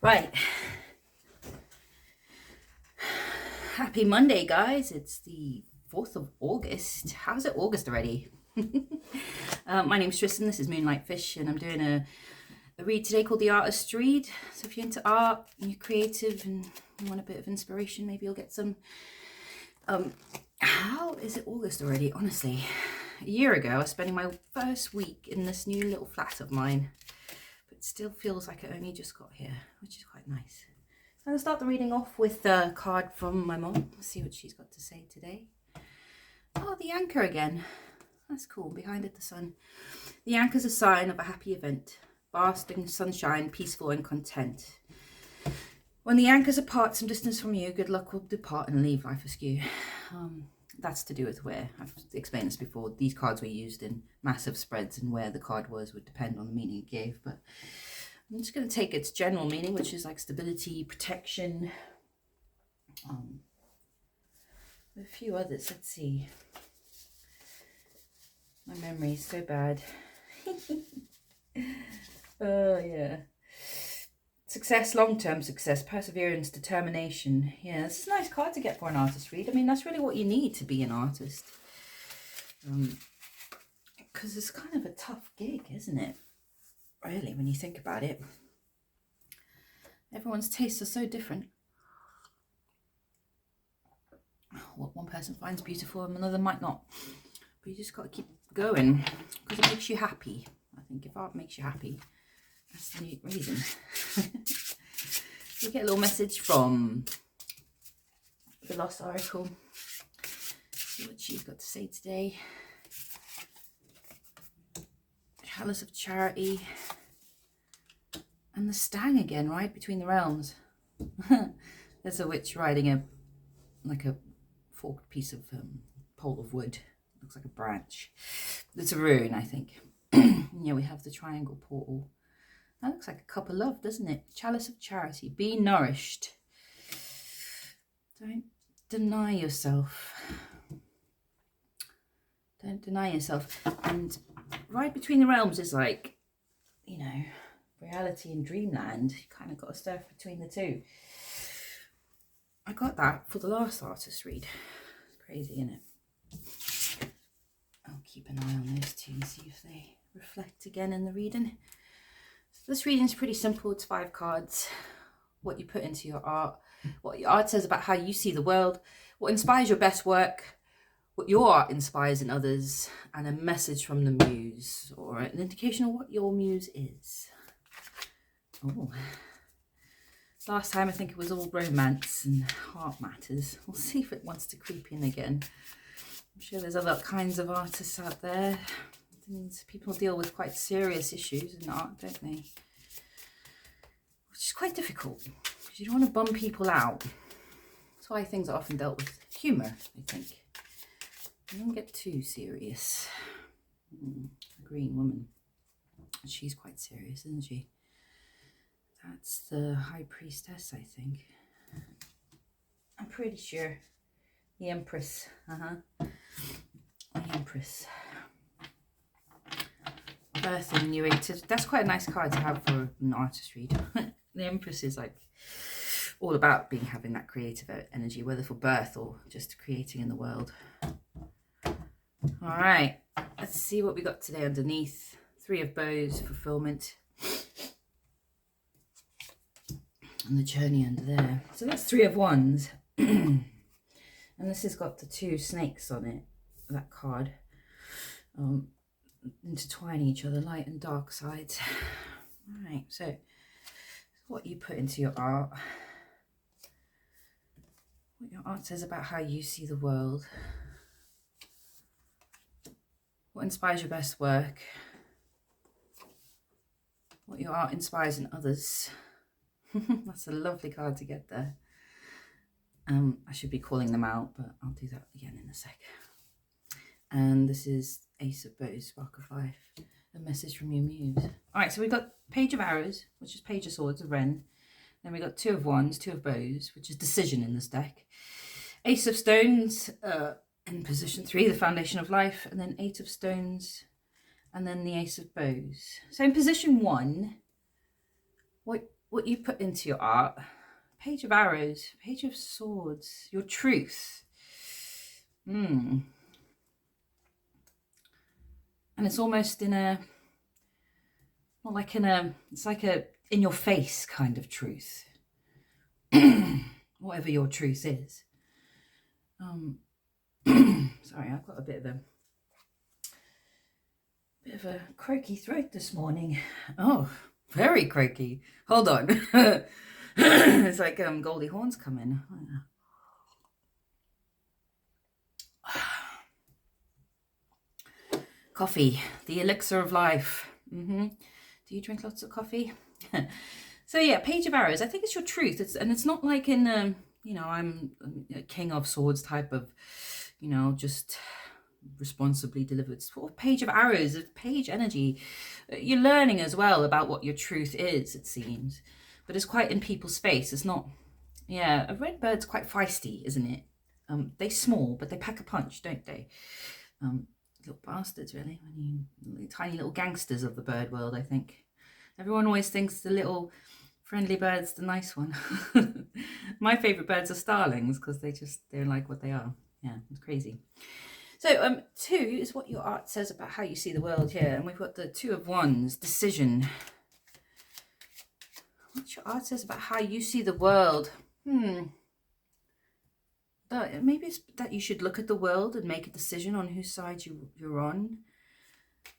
Right. Happy Monday, guys. It's the 4th of August. How's it August already? My name's Tristan. This is Moonlight Fish, and I'm doing a read today called The Artist Read. So if you're into art and you're creative and you want a bit of inspiration, maybe you'll get some. How is it August already? Honestly, a year ago I was spending my first week in this new little flat of mine, but it still feels like I only just got here, which is quite nice. I'm going to start the reading off with a card from my mom. See what she's got to say today. Oh, the anchor again. That's cool. Behind it, the sun. The anchor's a sign of a happy event. Basking sunshine, peaceful and content. When the anchors apart some distance from you, good luck will depart and leave life askew. That's to do with where, I've explained this before, these cards were used in massive spreads, and where the card was would depend on the meaning it gave, but I'm just going to take its general meaning, which is like stability, protection. A few others. Let's see. My memory is so bad. Oh, yeah. Success, long-term success, perseverance, determination. Yeah, this is a nice card to get for an artist read. I mean, that's really what you need to be an artist. Because it's kind of a tough gig, isn't it? Really, when you think about it. Everyone's tastes are so different. What one person finds beautiful and another might not. But you just got to keep going because it makes you happy. I think if art makes you happy, that's the reason. You get a little message from the Lost Oracle. See what she's got to say today. Chalice of Charity. And the Stang again, right? Between the realms. There's a witch riding a forked piece of pole of wood. Looks like a branch. It's a rune, I think. Yeah, we have the triangle portal. That looks like a cup of love, doesn't it? Chalice of Charity. Be nourished. Don't deny yourself. Don't deny yourself. And right between the realms is like, you know, reality and dreamland. You kind of got to surf between the two. I got that for the last artist read. It's crazy, isn't it? I'll keep an eye on those two and see if they reflect again in the reading. So this reading is pretty simple. It's 5 cards. What you put into your art. What your art says about how you see the world. What inspires your best work. What your art inspires in others. And a message from the muse. Or an indication of what your muse is. Oh. Last time I think it was all romance and heart matters. We'll see if it wants to creep in again. I'm sure there's other kinds of artists out there. People deal with quite serious issues in art, don't they? Which is quite difficult, because you don't want to bum people out. That's why things are often dealt with humour, I think. You don't get too serious. A green woman. She's quite serious, isn't she? That's the High Priestess, I think. I'm pretty sure. The Empress. The Empress. Birthing New Age. That's quite a nice card to have for an artist read. The Empress is like all about having that creative energy, whether for birth or just creating in the world. All right. Let's see what we got today underneath. 3 of Bows, fulfillment. And the journey under there. So that's 3 of Wands. And this has got the 2 snakes on it, that card. Intertwining each other, light and dark sides. All right, so what you put into your art. What your art says about how you see the world. What inspires your best work. What your art inspires in others. That's a lovely card to get there. I should be calling them out, but I'll do that again in a sec. And this is Ace of Bows, Spark of Life. A message from your muse. All right, so we've got Page of Arrows, which is Page of Swords, a Wren. Then we got 2 of Wands, 2 of Bows, which is Decision in this deck. Ace of Stones in position 3, the Foundation of Life. And then 8 of Stones. And then the Ace of Bows. So in position 1, what what you put into your art. Page of Arrows, Page of Swords, your truth. And it's almost in a, not like in a, it's like a in your face kind of truth. Whatever your truth is. Sorry, I've got a bit of a croaky throat this morning. Oh, very croaky. Hold on. It's like Goldie Hawn's coming. Coffee, the elixir of life. Do you drink lots of coffee? So yeah, Page of Arrows. I think it's your truth. It's not like in you know, I'm a King of Swords type of, you know, just responsibly delivered. Sort of Page of Arrows, of page energy. You're learning as well about what your truth is, it seems, but it's quite in people's face. It's not. Yeah, a red bird's quite feisty, isn't it? They're small, but they pack a punch, don't they? Little bastards, really. Tiny little gangsters of the bird world, I think. Everyone always thinks the little friendly bird's the nice one. My favourite birds are starlings because they're like what they are. Yeah, it's crazy. So 2 is what your art says about how you see the world here. And we've got the 2 of Wands, decision. What your art says about how you see the world. Maybe it's that you should look at the world and make a decision on whose side you're on.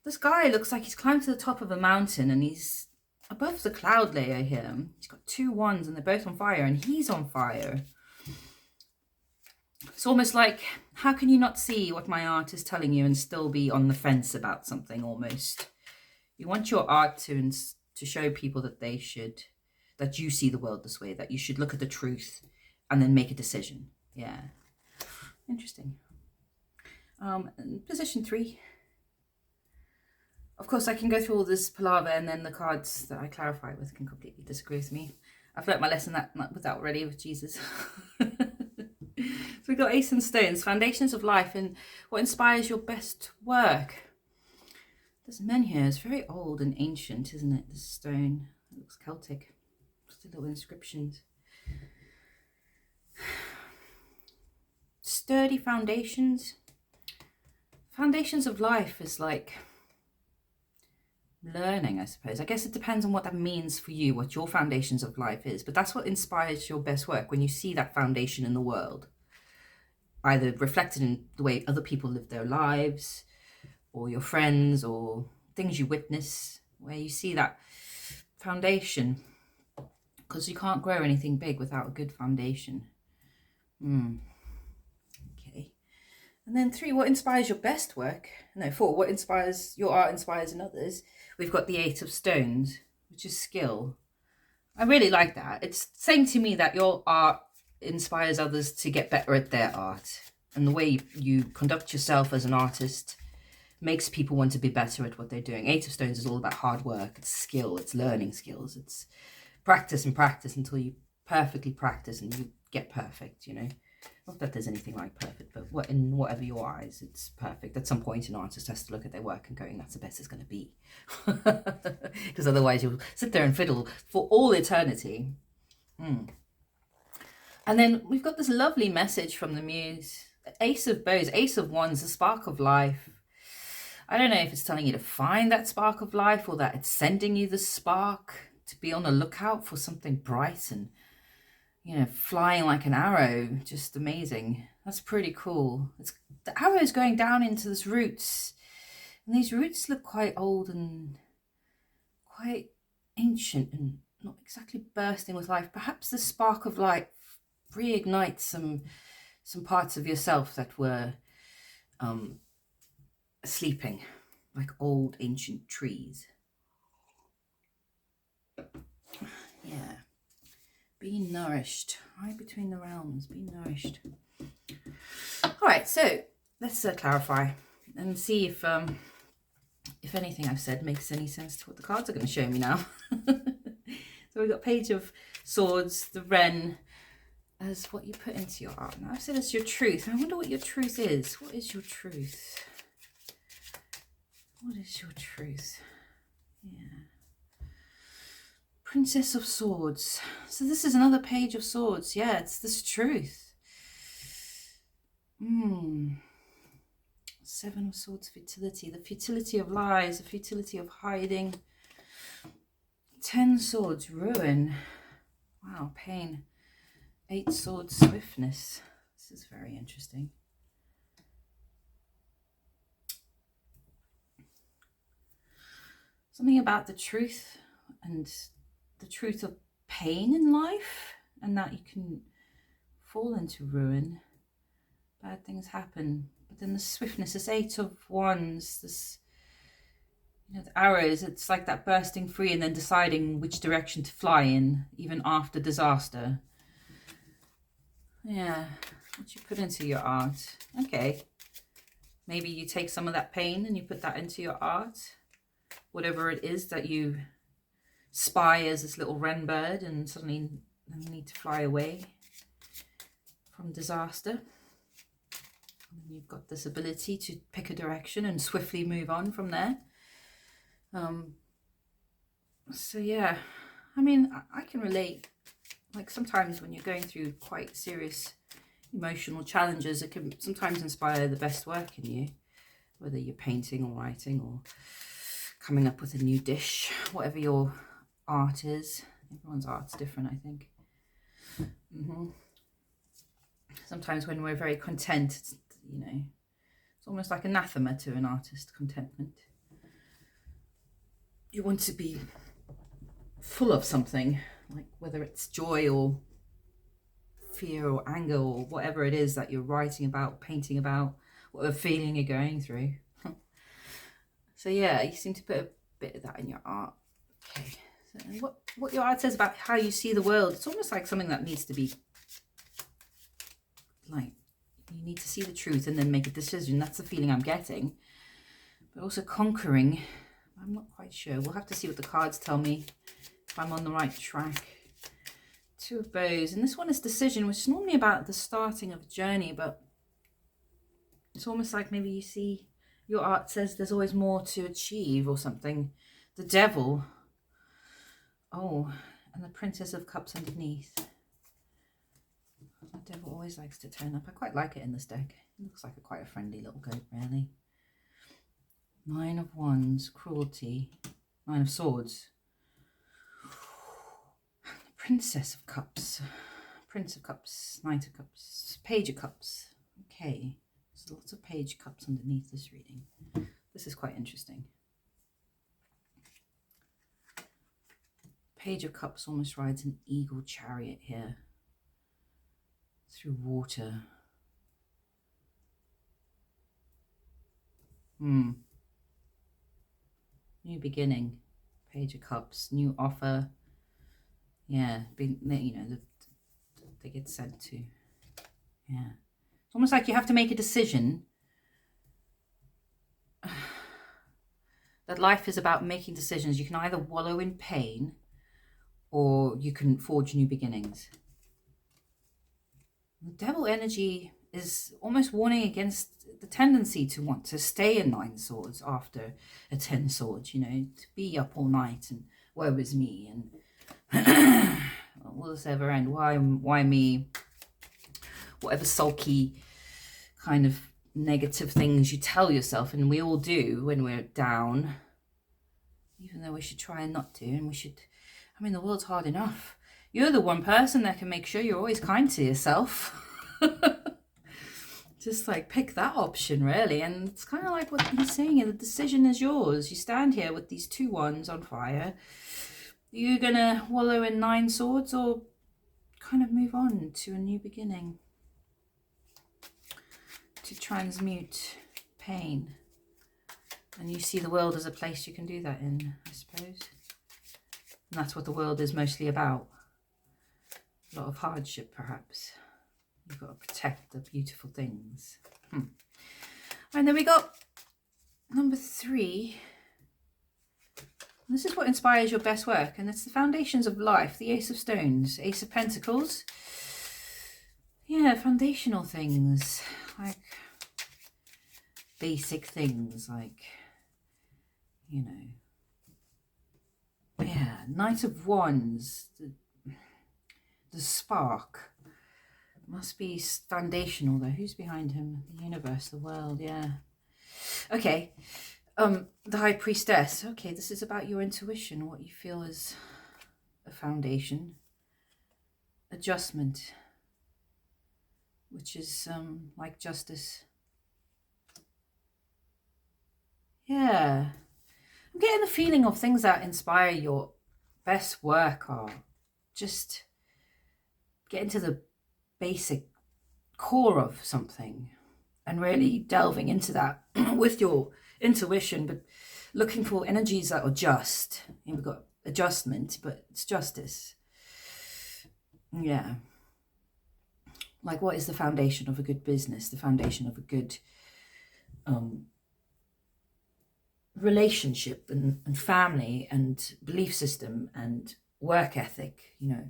This guy looks like he's climbed to the top of a mountain and he's above the cloud layer here. He's got 2 wands and they're both on fire and he's on fire. It's almost like, how can you not see what my art is telling you and still be on the fence about something almost? You want your art to show people that that you see the world this way, that you should look at the truth and then make a decision. Yeah, interesting. Position 3. Of course, I can go through all this palaver and then the cards that I clarify with can completely disagree with me. I've learnt my lesson with that already with Jesus. So we've got Ace and Stones, foundations of life and what inspires your best work. There's men here. It's very old and ancient, isn't it? This stone. It looks Celtic. Just the little inscriptions. Sturdy foundations. Foundations of life is like learning, I suppose. I guess it depends on what that means for you, what your foundations of life is. But that's what inspires your best work, when you see that foundation in the world, either reflected in the way other people live their lives, or your friends, or things you witness, where you see that foundation. Because you can't grow anything big without a good foundation. Okay. And then 3, what inspires your best work? No, 4, what inspires your art inspires in others. We've got the 8 of Stones, which is skill. I really like that. It's saying to me that your art inspires others to get better at their art. And the way you conduct yourself as an artist makes people want to be better at what they're doing. 8 of Stones is all about hard work. It's skill. It's learning skills. It's practice and practice until you perfectly practice and you get perfect, you know. Not that there's anything like perfect, but in whatever your eyes, it's perfect. At some point, an artist has to look at their work and going, that's the best it's going to be. Because otherwise you'll sit there and fiddle for all eternity. And then we've got this lovely message from the Muse. Ace of Bows, Ace of Wands, the spark of life. I don't know if it's telling you to find that spark of life or that it's sending you the spark to be on the lookout for something bright and, you know, flying like an arrow. Just amazing. That's pretty cool. The arrow is going down into these roots. And these roots look quite old and quite ancient and not exactly bursting with life. Perhaps the spark of light reignites some parts of yourself that were sleeping like old ancient trees. Yeah. Be nourished. Right between the realms. Be nourished. All right, so let's clarify and see if anything I've said makes any sense to what the cards are going to show me now. So we've got Page of Swords, the Wren, as what you put into your art. Now I've said it's your truth. I wonder what your truth is. What is your truth? What is your truth? Yeah. Princess of Swords. So this is another page of swords. Yeah, it's this truth. Seven of Swords, futility. The futility of lies, the futility of hiding. 10 Swords, ruin. Wow, pain. 8 Swords, swiftness. This is very interesting. Something about the truth and the truth of pain in life, and that you can fall into ruin. Bad things happen. But then the swiftness, this 8 of Wands, this, you know, the arrows, it's like that bursting free and then deciding which direction to fly in, even after disaster. Yeah, what you put into your art. Okay. Maybe you take some of that pain and you put that into your art. Whatever it is that you spy as this little wren bird and suddenly need to fly away from disaster. And you've got this ability to pick a direction and swiftly move on from there. So yeah, I mean, I can relate. Like sometimes when you're going through quite serious emotional challenges, it can sometimes inspire the best work in you, whether you're painting or writing or coming up with a new dish, whatever your art is. Everyone's art's different, I think. Sometimes when we're very content, it's, you know, it's almost like anathema to an artist, contentment. You want to be full of something, like whether it's joy or fear or anger or whatever it is that you're writing about, painting about, whatever feeling you're going through. So yeah, you seem to put a bit of that in your art. Okay, so what your art says about how you see the world, it's almost like something that needs to be, like, you need to see the truth and then make a decision. That's the feeling I'm getting. But also conquering, I'm not quite sure. We'll have to see what the cards tell me if I'm on the right track. 2 of Bows, and this one is decision, which is normally about the starting of a journey, but it's almost like maybe you see your art says there's always more to achieve or something. The Devil. Oh, and the Princess of Cups underneath. The Devil always likes to turn up. I quite like it in this deck. It looks like quite a friendly little goat, really. 9 of Wands, cruelty. 9 of Swords. The Princess of Cups. Prince of Cups, Knight of Cups, Page of Cups. Okay. So lots of Page Cups underneath this reading. This is quite interesting. Page of Cups almost rides an eagle chariot here through water. New beginning. Page of Cups, new offer. Yeah, you know, they get sent to. Yeah. It's almost like you have to make a decision. That life is about making decisions. You can either wallow in pain or you can forge new beginnings. The Devil energy is almost warning against the tendency to want to stay in 9 swords after a 10 swords, you know, to be up all night and woe is me and will this ever end? Why me? Whatever sulky kind of negative things you tell yourself, and we all do when we're down, even though we should try and not to, and we should, I mean, the world's hard enough. You're the one person that can make sure you're always kind to yourself. Just like pick that option, really. And it's kind of like what he's saying, the decision is yours. You stand here with these 2 wands on fire. You're gonna wallow in 9 swords or kind of move on to a new beginning, to transmute pain. And you see the world as a place you can do that in, I suppose. And that's what the world is mostly about. A lot of hardship, perhaps. You've got to protect the beautiful things. And then we got number 3. This is what inspires your best work, and it's the foundations of life. The Ace of Stones, Ace of Pentacles. Yeah, foundational things, like basic things, like, you know, Yeah, Knight of Wands, the spark. Must be foundational though. Who's behind him? The universe, the world, yeah. Okay. The High Priestess. Okay, this is about your intuition, what you feel is a foundation. Adjustment, which is like justice. Yeah. I'm getting the feeling of things that inspire your best work are just getting to the basic core of something and really delving into that with your intuition, but looking for energies that are just. We've got adjustment, but it's justice. Yeah. Like, what is the foundation of a good business? The foundation of a good relationship and family and belief system and work ethic, you know,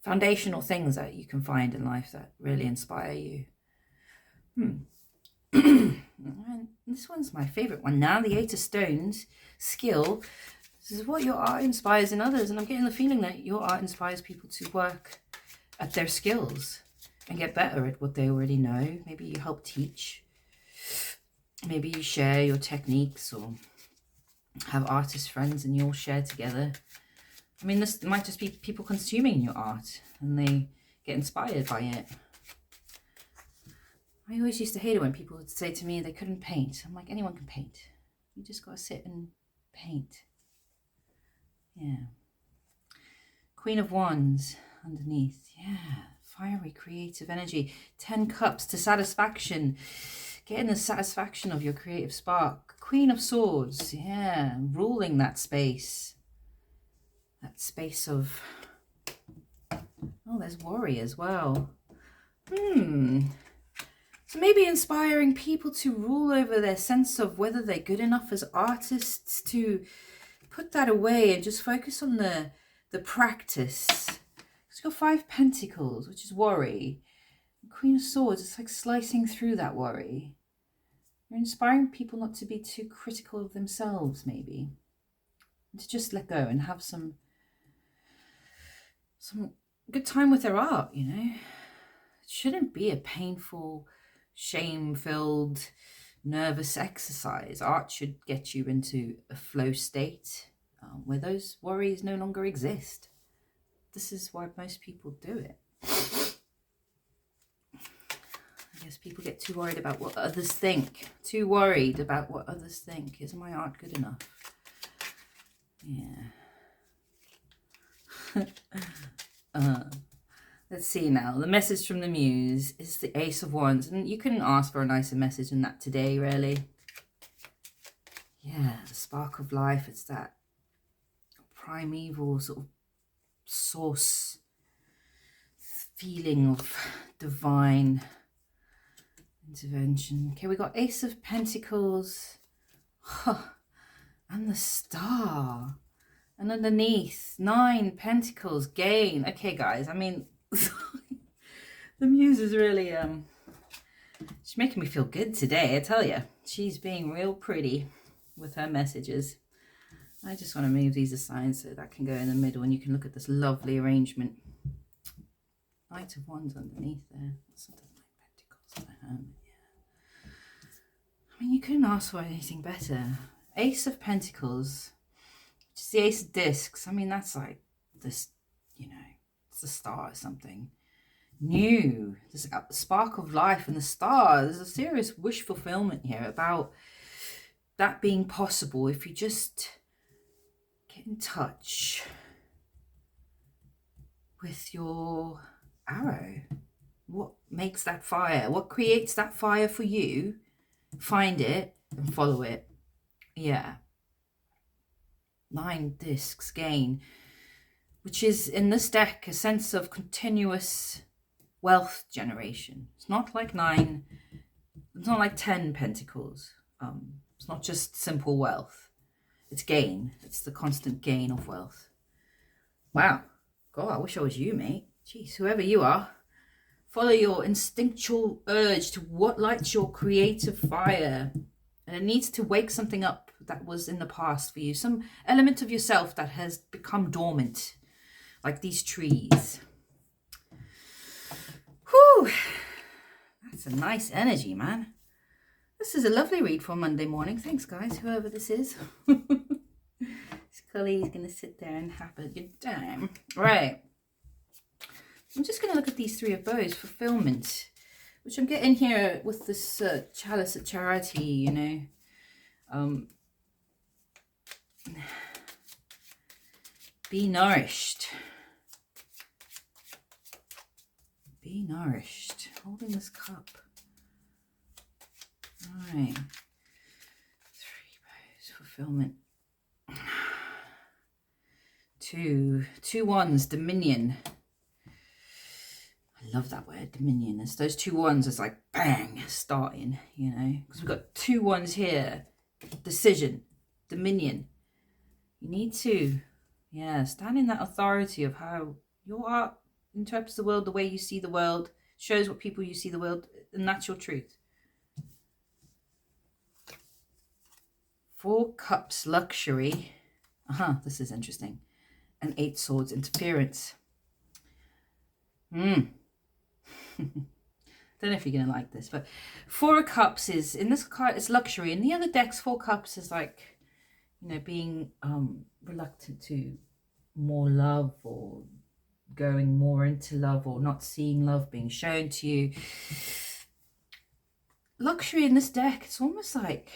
foundational things that you can find in life that really inspire you. This one's my favorite one now. The Eight of Stones, skill. This is what your art inspires in others, and I'm getting the feeling that your art inspires people to work at their skills and get better at what they already know. Maybe you help teach. Maybe you share your techniques or have artist friends and you all share together. I mean, this might just be people consuming your art and they get inspired by it. I always used to hate it when people would say to me they couldn't paint. I'm like, anyone can paint. You just got to sit and paint. Yeah. Queen of Wands underneath. Yeah. Fiery creative energy. 10 cups to satisfaction. Getting the satisfaction of your creative spark. Queen of Swords. Yeah. Ruling that space. That space of... Oh, there's worry as well. So maybe inspiring people to rule over their sense of whether they're good enough as artists, to put that away and just focus on the practice. It's got 5 Pentacles, which is worry. Queen of Swords, it's like slicing through that worry. You're inspiring people not to be too critical of themselves, maybe. And to just let go and have some good time with their art, you know. It shouldn't be a painful, shame-filled, nervous exercise. Art should get you into a flow state where those worries no longer exist. This is why most people do it. I guess people get too worried about what others think. Too worried about what others think. Is my art good enough? Yeah. Let's see now. The message from the Muse is the Ace of Wands. And you couldn't ask for a nicer message than that today, really. Yeah, the spark of life. It's that primeval sort of source feeling of divine intervention. Okay, we got Ace of Pentacles. And the Star. And underneath, 9 Pentacles, gain. Okay, guys, I mean... The Muse is really she's making me feel good today, I tell you. She's being real pretty with her messages. I just want to move these aside so that can go in the middle and you can look at this lovely arrangement. Knight of Wands underneath there. That's not the 9 Pentacles. Yeah. I mean, you couldn't ask for anything better. Ace of Pentacles, which is the Ace of Discs. I mean, that's like this, you know, it's the star or something new. There's a spark of life and the star. There's a serious wish fulfillment here about that being possible if you just get in touch with your arrow. What makes that fire? What creates that fire for you? Find it and follow it. Yeah. 9 discs, gain, which is in this deck a sense of continuous wealth generation. It's not like 9, it's not like 10 Pentacles. It's not just simple wealth. It's gain. It's the constant gain of wealth. Wow. God, I wish I was you, mate. Jeez, whoever you are, follow your instinctual urge to what lights your creative fire. And it needs to wake something up that was in the past for you, some element of yourself that has become dormant, like these trees. Whew, that's a nice energy, man. This is a lovely read for Monday morning. Thanks, guys, whoever this is. Scully's going to sit there and have a good time. Right. I'm just going to look at these Three of Bows, fulfillment, which I'm getting here with this Chalice of Charity, you know. Be nourished. Be nourished. Holding this cup. All right. Three Bows, fulfillment. Two wands, dominion. I love that word, dominion. It's those 2 wands, it's like bang, starting, you know, because we've got 2 wands here. Decision, dominion. You need to, yeah, stand in that authority of how your art interprets the world, the way you see the world, shows what people you see the world, and that's your truth. 4 cups, luxury. This is interesting. And 8 swords, interference. Don't know if you're going to like this, but 4 of cups is, in this card, it's luxury. In the other decks, 4 cups is like, you know, being reluctant to more love, or going more into love, or not seeing love being shown to you. Luxury in this deck, it's almost like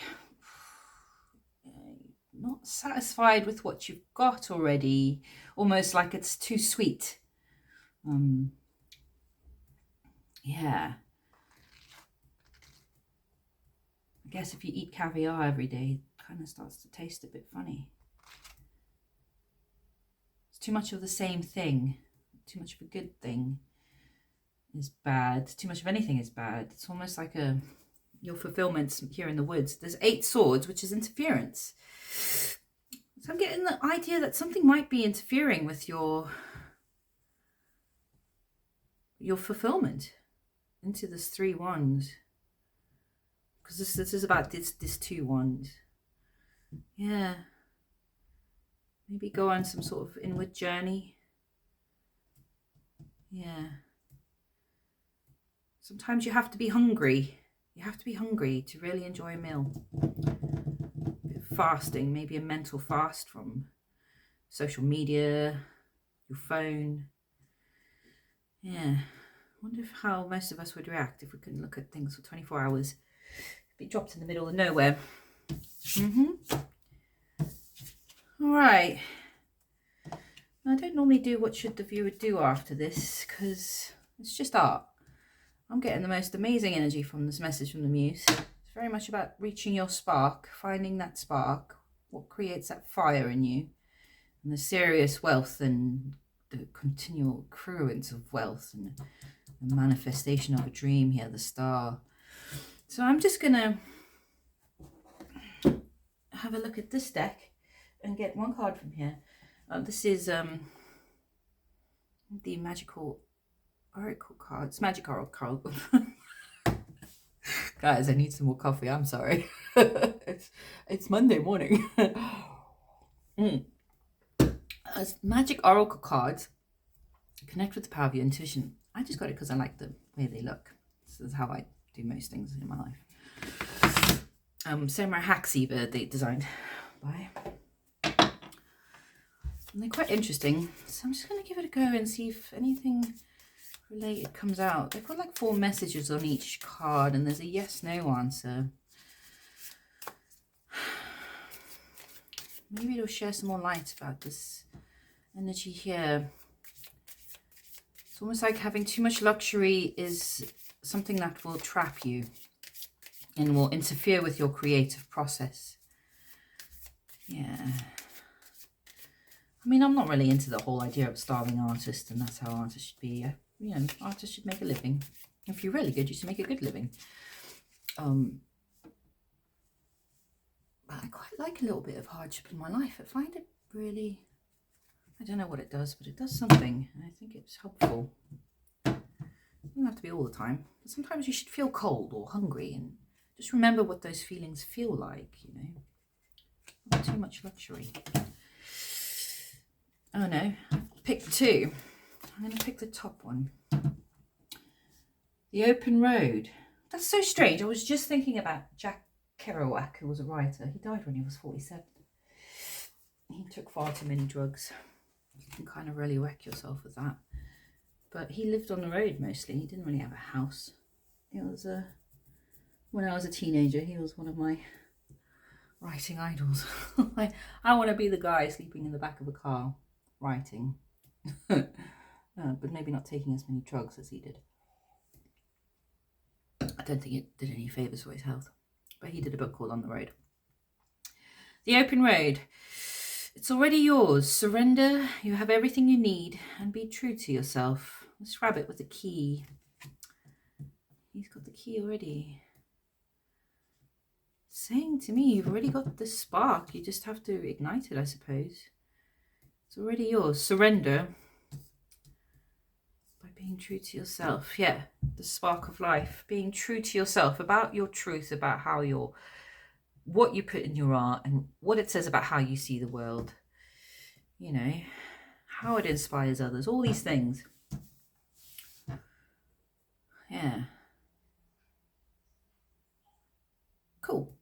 not satisfied with what you've got already, almost like it's too sweet. Yeah, I guess if you eat caviar every day, it kind of starts to taste a bit funny. It's too much of the same thing. Too much of a good thing is bad. Too much of anything is bad. It's almost like your fulfillment here in the woods. There's 8 swords, which is interference. So I'm getting the idea that something might be interfering with your fulfillment into this 3 wands. Because this is about this 2 wands. Yeah. Maybe go on some sort of inward journey. Yeah. Sometimes you have to be hungry. You have to be hungry to really enjoy a meal. Fasting, maybe a mental fast from social media, your phone. Yeah. I wonder how most of us would react if we couldn't look at things for 24 hours. Be dropped in the middle of nowhere. All right. I don't normally do what should the viewer do after this, because it's just art. I'm getting the most amazing energy from this message from the Muse. It's very much about reaching your spark, finding that spark, what creates that fire in you, and the serious wealth and the continual accruance of wealth and the manifestation of a dream here, the star. So I'm just going to have a look at this deck and get 1 card from here. This is the Magical Oracle cards. Magic Oracle. Guys, I need some more coffee. I'm sorry. it's Monday morning. Magic Oracle cards. Connect with the power of your intuition. I just got it because I like the way they look. This is how I do most things in my life. Samurai Haxiva, they designed by. And they're quite interesting. So I'm just going to give it a go and see if anything related comes out. They've got like 4 messages on each card, and there's a yes/no answer. Maybe it'll share some more light about this energy here. It's almost like having too much luxury is something that will trap you and will interfere with your creative process. Yeah. I mean, I'm not really into the whole idea of a starving artist, and that's how artists should be. You know, artists should make a living. If you're really good, you should make a good living. But I quite like a little bit of hardship in my life. I find it really, I don't know what it does, but it does something. And I think it's helpful. It doesn't have to be all the time. But sometimes you should feel cold or hungry, and just remember what those feelings feel like, you know. too much luxury. Oh no, pick two. I'm going to pick the top one. The Open Road. That's so strange. I was just thinking about Jack Kerouac, who was a writer. He died when he was 47. He took far too many drugs. You can kind of really wreck yourself with that. But he lived on the road mostly. He didn't really have a house. It was when I was a teenager, he was one of my writing idols. I want to be the guy sleeping in the back of a car writing. But maybe not taking as many drugs as he did. I don't think it did any favours for his health. But he did a book called On the Road. The Open Road. It's already yours. Surrender. You have everything you need. And be true to yourself. This rabbit with the key. He's got the key already. Saying to me, you've already got the spark. You just have to ignite it, I suppose. It's already yours. Surrender. By being true to yourself. Yeah, the spark of life. Being true to yourself, about your truth, about how what you put in your art and what it says about how you see the world. You know, how it inspires others. All these things. Yeah. Cool.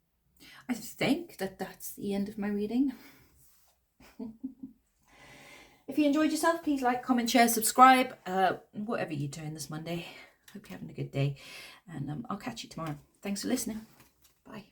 I think that's the end of my reading. If you enjoyed yourself, please like, comment, share, subscribe, whatever you're doing this Monday. Hope you're having a good day, and I'll catch you tomorrow. Thanks for listening. Bye.